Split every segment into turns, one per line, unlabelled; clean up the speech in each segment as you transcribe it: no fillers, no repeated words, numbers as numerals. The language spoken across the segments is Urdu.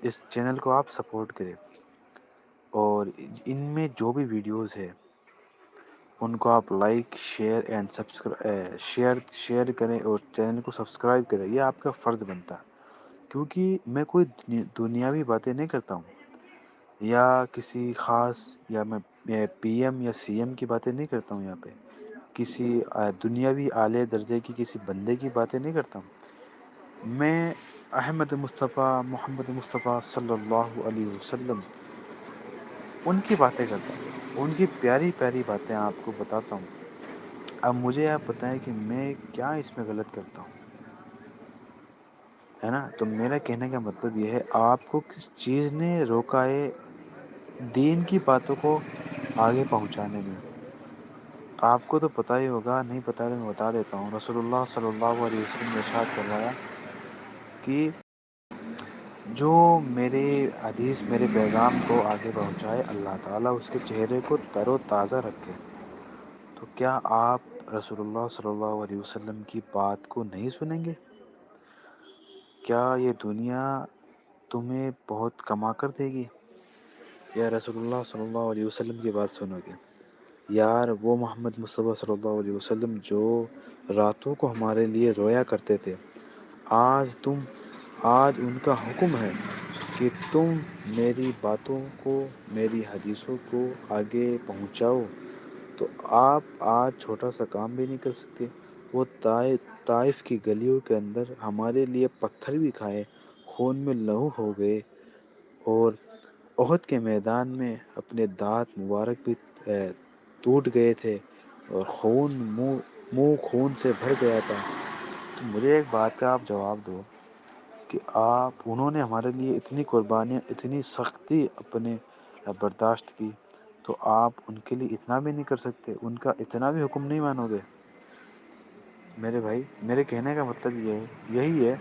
اس چینل کو آپ سپورٹ کریں، اور ان میں جو بھی ویڈیوز ہے ان کو آپ لائک، شیئر اینڈ شیئر کریں، اور چینل کو سبسکرائب کریں. یہ آپ کا فرض بنتا ہے، کیونکہ میں کوئی دنیاوی باتیں نہیں کرتا ہوں، یا کسی خاص، یا میں پی ایم یا سی ایم کی باتیں نہیں کرتا ہوں. یہاں پہ کسی دنیاوی اعلیٰ درجے کی کسی بندے کی باتیں نہیں کرتا ہوں. میں احمد مصطفیٰ محمد مصطفیٰ صلی اللہ علیہ وسلم ان کی باتیں کرتا ہوں، ان کی پیاری پیاری باتیں آپ کو بتاتا ہوں. اب مجھے آپ بتائیں کہ میں کیا اس میں غلط کرتا ہوں، ہے نا؟ تو میرا کہنے کا مطلب یہ ہے، آپ کو کس چیز نے روکا ہے دین کی باتوں کو آگے پہنچانے میں؟ آپ کو تو پتہ ہی ہوگا، نہیں پتہ تو میں بتا دیتا ہوں. رسول اللہ صلی اللہ علیہ وسلم نے ارشاد فرمایا کہ جو میرے حدیث، میرے پیغام کو آگے پہنچائے، اللہ تعالیٰ اس کے چہرے کو تر و تازہ رکھے. تو کیا آپ رسول اللہ صلی اللہ علیہ وسلم کی بات کو نہیں سنیں گے؟ کیا یہ دنیا تمہیں بہت کما کر دے گی، یا رسول اللہ صلی اللہ علیہ وسلم کی بات سنو گے؟ یار، وہ محمد مصطفیٰ صلی اللہ علیہ وسلم جو راتوں کو ہمارے لیے رویا کرتے تھے، آج ان کا حکم ہے کہ تم میری باتوں کو، میری حدیثوں کو آگے پہنچاؤ. تو آپ آج چھوٹا سا کام بھی نہیں کر سکتے. وہ طائف کی گلیوں کے اندر ہمارے لیے پتھر بھی کھائے، خون میں لہو ہو گئے، اور احد کے میدان میں اپنے دانت مبارک بھی ٹوٹ گئے تھے، اور منہ خون سے بھر گیا تھا. تو مجھے ایک بات کا آپ جواب دو کہ انہوں نے ہمارے لیے اتنی قربانیاں، اتنی سختی اپنے برداشت کی، تو آپ ان کے لیے اتنا بھی نہیں کر سکتے؟ ان کا اتنا بھی حکم نہیں مانو گے؟ میرے بھائی، میرے کہنے کا مطلب یہی ہے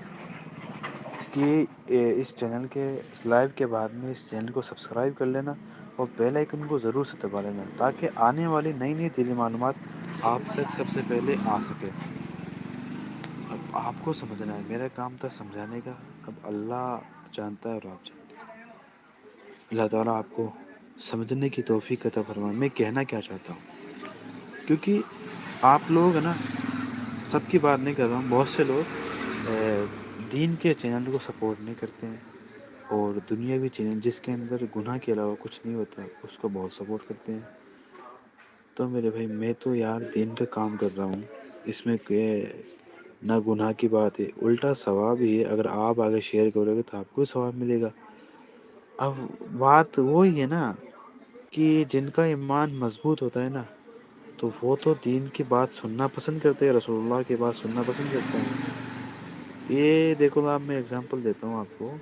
کہ اس چینل کے لائیو کے بعد میں اس چینل کو سبسکرائب کر لینا، اور بیل آئیکن کو ضرور سے دبا لینا، تاکہ آنے والی نئی نئی دینی معلومات آپ تک سب سے پہلے آ سکے. اب آپ کو سمجھنا ہے، میرا کام تھا سمجھانے کا. اب اللہ جانتا ہے اور آپ جانتے ہیں. اللہ تعالیٰ آپ کو سمجھنے کی توفیق عطا فرمائے. میں کہنا کیا چاہتا ہوں، کیونکہ آپ لوگ ہے نا، سب کی بات نہیں کر رہا ہوں، بہت سے لوگ دین کے چینل کو سپورٹ نہیں کرتے ہیں، اور دنیاوی چینل جس کے اندر گناہ کے علاوہ کچھ نہیں ہوتا اس کو بہت سپورٹ کرتے ہیں. تو میرے بھائی، میں تو یار دین کا کام کر رہا ہوں، اس میں نہ گناہ کی بات ہے، الٹا ثواب ہی ہے. اگر آپ آگے شیئر کرو گے تو آپ کو ثواب ملے گا. اب بات وہی ہے نا کہ جن کا ایمان مضبوط ہوتا ہے نا، تو وہ تو دین کی بات سننا پسند کرتے ہیں، رسول اللہ کی بات سننا پسند کرتے ہیں. یہ دیکھو، میں اگزامپل دیتا ہوں آپ کو.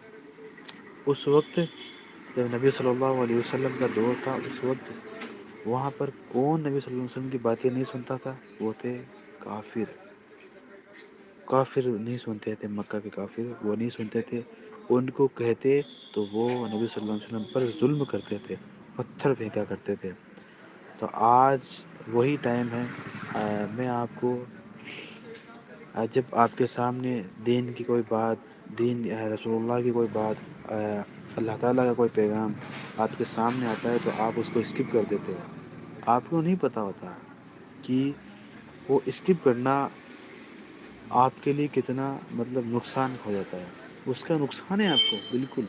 اس وقت جب نبی صلی اللہ علیہ وسلم کا دور تھا، اس وقت وہاں پر کون نبی صلی اللہ علیہ وسلم کی باتیں نہیں سنتا تھا؟ وہ تھے کافر. کافر نہیں سنتے تھے، مکہ کے کافر وہ نہیں سنتے تھے. ان کو کہتے تو وہ نبی صلی اللہ علیہ وسلم پر ظلم کرتے تھے، پتھر پھینکا کرتے تھے. تو آج وہی ٹائم ہے. میں آپ کو جب آپ کے سامنے دین کی کوئی بات، دین رسول اللہ کی کوئی بات، اللہ تعالیٰ کا کوئی پیغام آپ کے سامنے آتا ہے، تو آپ اس کو اسکپ کر دیتے ہو. آپ کو نہیں پتہ ہوتا کہ وہ اسکپ کرنا آپ کے لیے کتنا نقصان ہو جاتا ہے. اس کا نقصان ہے آپ کو بالکل.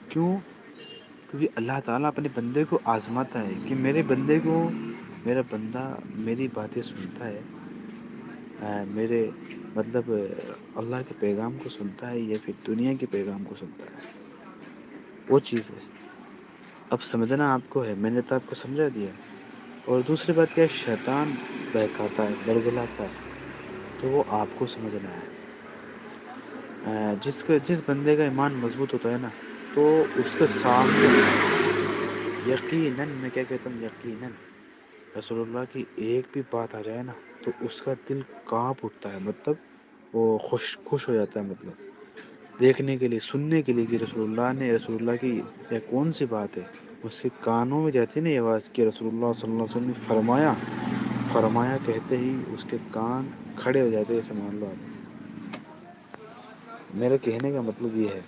کیوں؟ کیونکہ اللہ تعالیٰ اپنے بندے کو آزماتا ہے کہ میرا بندہ میری باتیں سنتا ہے، میرے اللہ کے پیغام کو سنتا ہے، یا پھر دنیا کے پیغام کو سنتا ہے. وہ چیز ہے. اب سمجھنا آپ کو ہے، میں نے تو آپ کو سمجھا دیا. اور دوسری بات کیا ہے، شیطان بہکاتا ہے، برگلاتا ہے، تو وہ آپ کو سمجھنا ہے. جس بندے کا ایمان مضبوط ہوتا ہے نا، تو اس کے سامنے یقیناً، میں کیا کہتا ہوں، یقیناً رسول اللہ کی ایک بھی بات آ جائے نا، تو اس کا دل کانپ اٹھتا ہے. وہ خوش ہو جاتا ہے، دیکھنے کے لیے، سننے کے لیے کہ رسول اللہ کی کون سی بات ہے. اس کے کانوں میں جاتی نہیں آواز کہ رسول اللہ صلی اللہ علیہ وسلم نے فرمایا کہتے ہی اس کے کان کھڑے ہو جاتے. ایسے مان لو آپ. میرے کہنے کا مطلب یہ ہے